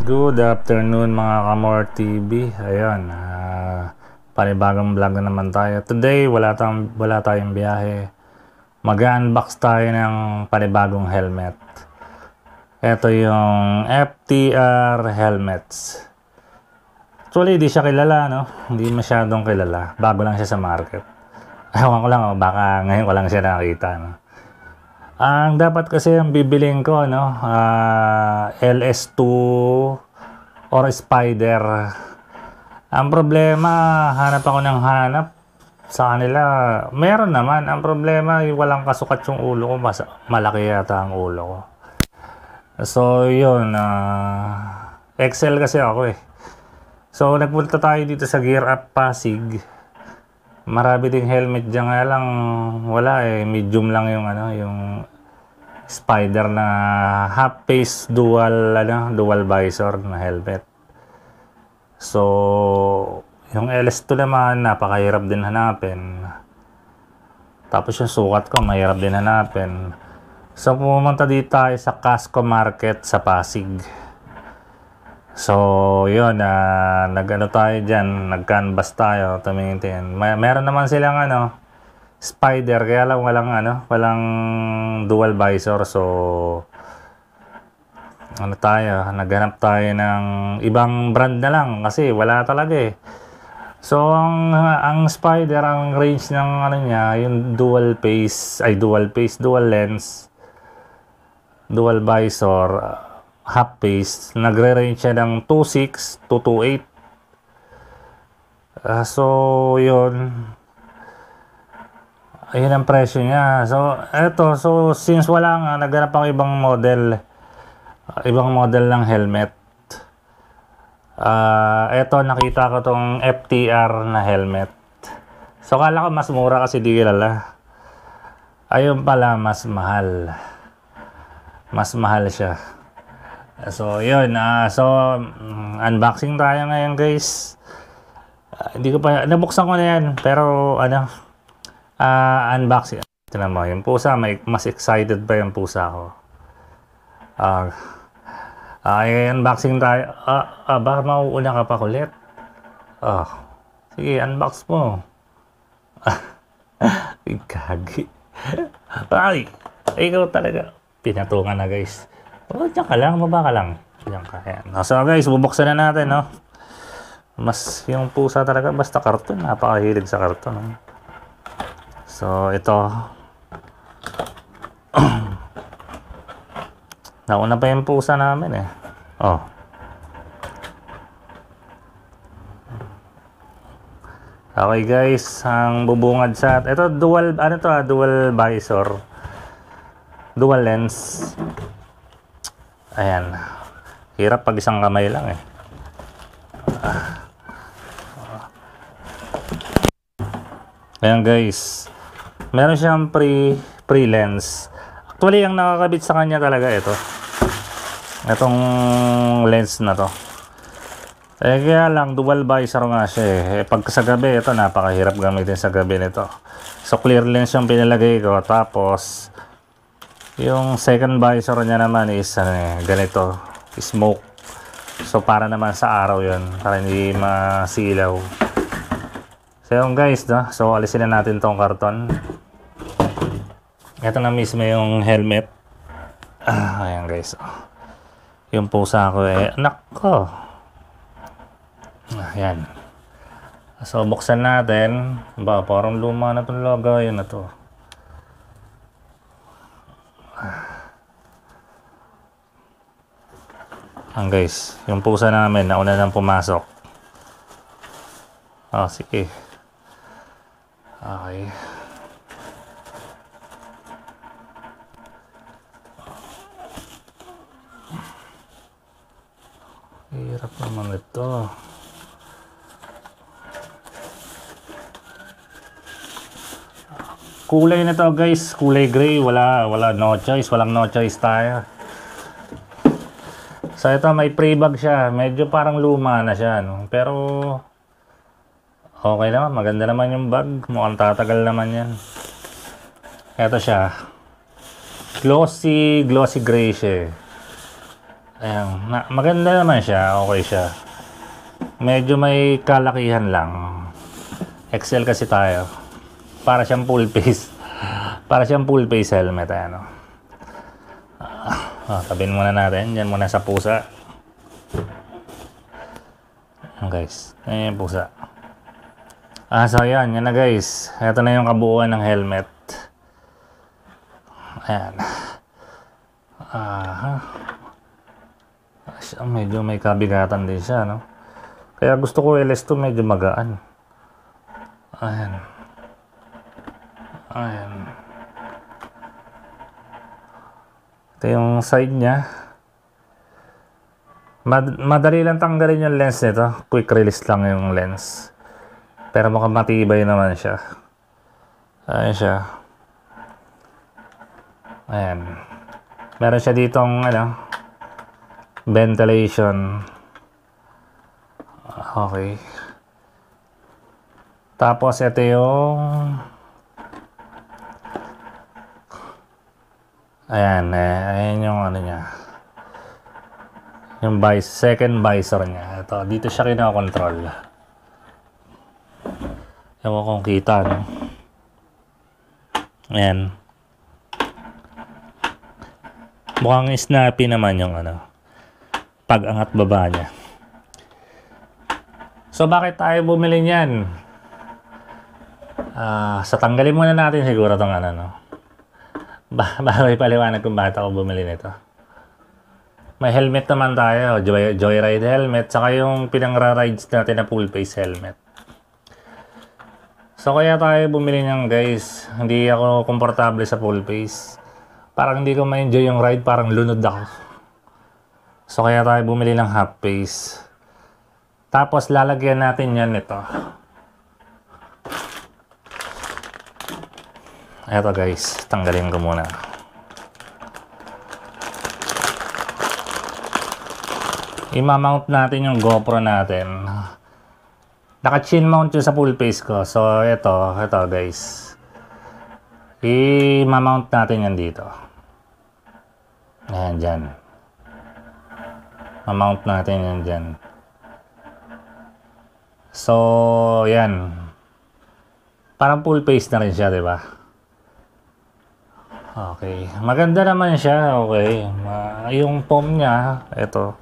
Good afternoon mga Kamor TV. Ayun, panibagong vlog na naman tayo. Today, wala tayong biyahe. Mag-unbox tayo ng panibagong helmet. Ito yung FTR helmets. Actually, di siya kilala, no? Hindi masyadong kilala. Bago lang siya sa market. Ewan ko lang, baka ngayon ko lang siya nakita, no? Ang dapat kasi ang bibiling ko, no, LS2 or Spider. Ang problema, hanap ako ng hanap sa kanila. Meron naman. Ang problema, walang kasukat yung ulo ko. Malaki yata ang ulo ko. So, yun. XL kasi ako eh. So, nagpunta tayo dito sa Gear Up Pasig. Marami ding helmet dyan, nga lang wala eh, medium lang yung yung Spider na half face dual visor na helmet. So yung LS2 naman napakahirap din hanapin. Tapos yung sukat ko mahirap din hanapin. So pumunta dito tayo sa Casco Market sa Pasig. So, yun, tayo dyan, nag-canvas tayo, tumingin. Meron naman silang, Spider, kaya lang walang dual visor. So, naghanap tayo ng ibang brand na lang, kasi wala talaga eh. So, ang Spider, ang range ng niya, yung dual lens, dual visor, half face, nagre-range siya ng 2.6 to 2.8. So, yun. Ayun ang presyo niya. So, eto. So, since wala nga, naghanap ako ibang model ng helmet. Eto, nakita ko tong FTR na helmet. So, kala ko mas mura kasi di kilala. Ayun pala, mas mahal. Mas mahal siya. So, yun. Unboxing tayo ngayon, guys. Hindi ko pa, nabuksan ko na yan. Pero, unboxing. Tignan mo, yung pusa, mas excited pa yung pusa ko. Unboxing tayo. Baka mauuna ka pa kulit. Sige, unbox mo. Kagi. Ay, ikaw talaga. Pinatungan na, guys. Diyan ka lang, baba ka lang. Diyan ka. Ayan. So guys, bubuksan na natin, no? Mas yung pusa talaga, basta karton. Napakahilig sa karton, no? So, ito. Nauna pa yung pusa namin, eh. Okay, guys. Ang bubungad sa... Ito, dual visor. Dual lens. Ayan. Hirap pag isang kamay lang eh. Ayan guys. Meron siyang pre-lens. Actually, ang nakakabit sa kanya talaga ito. Itong lens na to. Kaya lang, dual visor nga siya eh. Pag sa gabi, ito napakahirap gamitin sa gabi nito. So, clear lens yung pinalagay ko. Tapos, yung second visor niya naman is ganito, smoke. So para naman sa araw yun, para hindi masilaw. So yun guys, no? So alisin na natin tong karton. Ito na mismo yung helmet. Ayan guys. Yung pusa ko eh, anak ko. Ayan. So buksan natin. Parang luma na itong logo. Yun na to. Guys, yung pusa namin nauna nang pumasok. Sige. Okay. Hirap naman ito. Kulay nito guys, kulay gray, wala no choice, walang no choice tayo. So ito may pre-bag siya, medyo parang luma na siya, no? Pero okay naman, maganda naman yung bag, mukhang tatagal naman yan. Ito siya, glossy gray siya. Ayan, maganda naman siya, okay siya. Medyo may kalakihan lang. XL kasi tayo. Para siyang full face. Para siyang full face helmet. Ayan, tabihin muna natin. Diyan muna sa pusa. Ayan guys. Ayan yung pusa. So yan. Yan na guys. Ito na yung kabuuan ng helmet. Ayan. Medyo may kabigatan din siya, no? Kaya gusto ko LS2 medyo magaan. Ayan. Ayan. Ito yung side niya. Madali lang tanggalin yung lens nito. Quick release lang yung lens. Pero mukhang matibay naman siya. Ayan siya. Ayan. Meron siya ditong ventilation. Okay. Tapos ito yung ayan yung niya. Yung second visor niya. Ito, dito siya kinokontrol. Ewan kung kita, no? Ayan. Mukhang snappy naman yung pag-angat baba niya. So, bakit tayo bumili niyan? Sa tanggalin muna natin siguro itong bago ipaliwanag kung bakit ako bumili nito. May helmet naman tayo, joyride helmet, saka yung pinangra-rides natin na full face helmet. So kaya tayo bumili niyan guys. Hindi ako komportable sa full face. Parang hindi ko ma-enjoy yung ride, parang lunod ako. So kaya tayo bumili ng half face. Tapos lalagyan natin yan ito. Eto guys, tanggalin ko muna. I-mount natin yung GoPro natin. Naka-chin mount yun sa full face ko. So ito guys. I-mount natin yan dito. Ayan dyan. Ma-mount natin yan dyan. So yan. Parang full face na rin siya, di ba? Okay. Maganda naman siya. Okay. Yung foam niya, ito.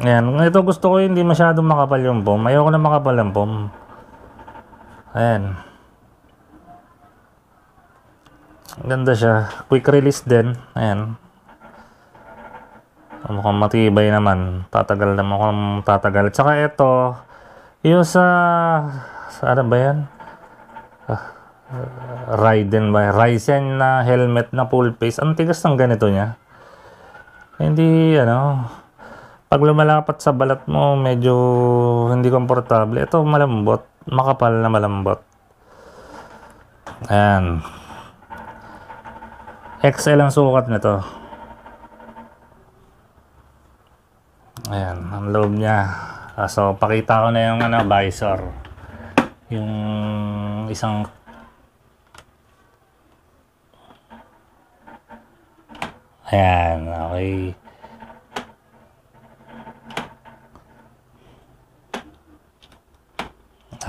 Ayan. Ito gusto ko hindi masyadong makapal yung foam. Ayoko na makapal yung foam. Ayan. Ganda siya. Quick release din. Ayan. Mukhang matibay naman. Tatagal na mukhang tatagal. Tsaka ito, yung sa ano ba yan? Ryzen na helmet na full face. Ang tigas ng ganito niya. Hindi, pag lumalapat sa balat mo, medyo hindi komportable. Ito malambot. Makapal na malambot. Ayan. XL ang sukat nito. Ayan, ang loob niya. So, pakita ko na yung visor. Yung isang ayan, okay.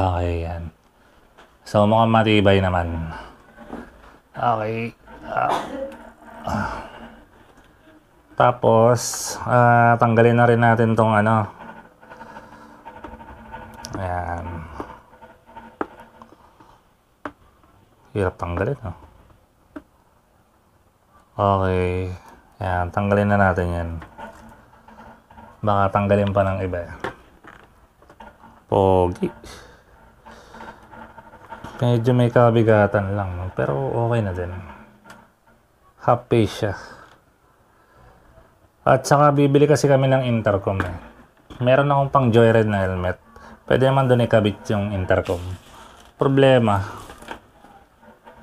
Okay, yan. So, mukhang matibay naman. Okay. Tapos, tanggalin na rin natin tong ayan. Hirap tanggalin, no? Okay. Ayan, tanggalin na natin yan. Baka tanggalin pa ng iba. Pogi. Medyo may kabigatan lang, no? Pero okay na din. Half face siya. At saka bibili kasi kami ng intercom Meron akong pang joyride na helmet. Pwede naman doon ikabit yung intercom. problema,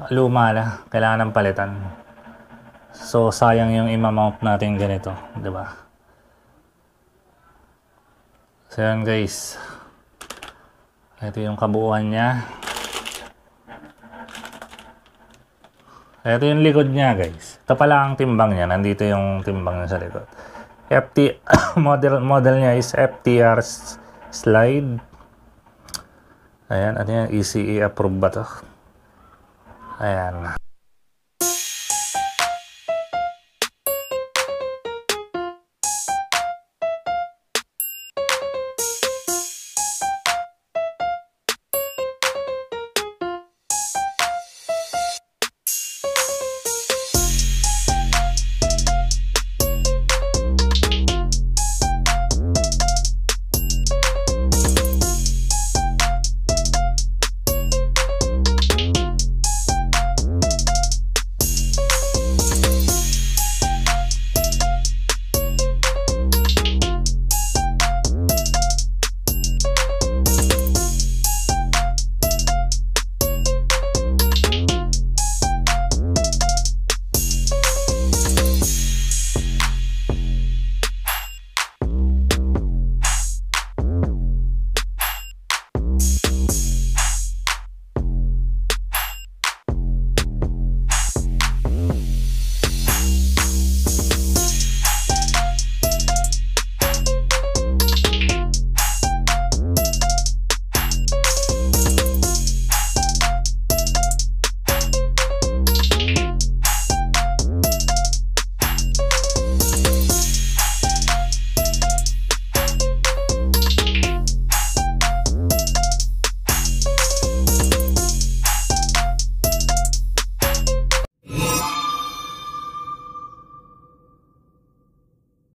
luma na, kailangan ng palitan. So sayang yung i-mount natin ganito, 'di ba? So yan guys, ito yung kabuuan niya. Ito yung likod niya guys. Ito pala ang timbang niya, nandito yung timbang niya sa likod. model niya is FTR slide. Ayan, ano yan, ECE approved ba to? Ayan.